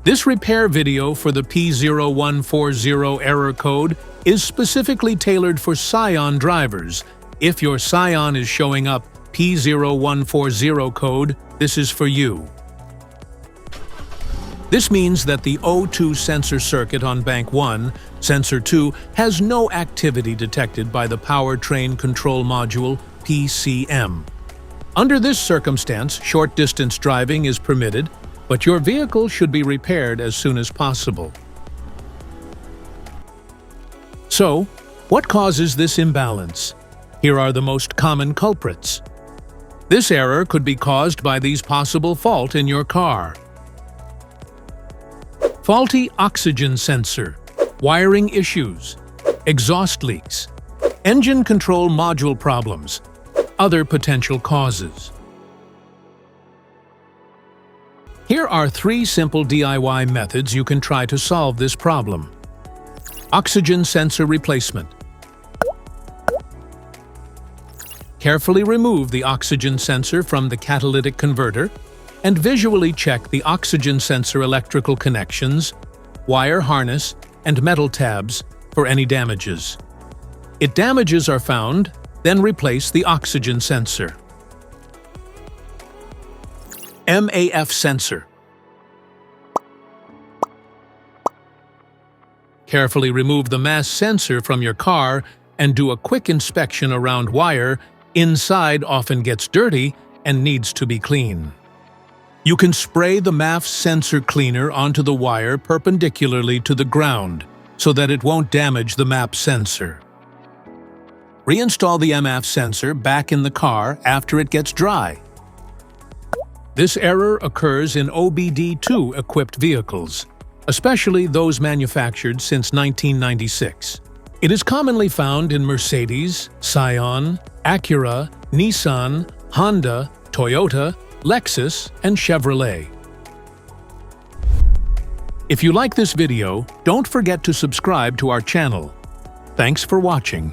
This repair video for the P0140 error code is specifically tailored for Scion drivers. If your Scion is showing up P0140 code, this is for you. This means that the O2 sensor circuit on bank 1, sensor 2, has no activity detected by the powertrain control module PCM. Under this circumstance, short-distance driving is permitted, but your vehicle should be repaired as soon as possible. So, what causes this imbalance? Here are the most common culprits. This error could be caused by these possible faults in your car. Faulty oxygen sensor, wiring issues, exhaust leaks, engine control module problems, other potential causes. Here are 3 simple DIY methods you can try to solve this problem. Oxygen sensor replacement. Carefully remove the oxygen sensor from the catalytic converter and visually check the oxygen sensor electrical connections, wire harness, and metal tabs for any damages. If damages are found, then replace the oxygen sensor. MAF Sensor. Carefully remove the MAF sensor from your car and do a quick inspection around wire. Inside often gets dirty and needs to be cleaned. You can spray the MAF sensor cleaner onto the wire perpendicularly to the ground so that it won't damage the MAF sensor. Reinstall the MAF sensor back in the car after it gets dry. This error occurs in OBD2 equipped vehicles, especially those manufactured since 1996. It is commonly found in Mercedes, Scion, Acura, Nissan, Honda, Toyota, Lexus, and Chevrolet. If you like this video, don't forget to subscribe to our channel. Thanks for watching.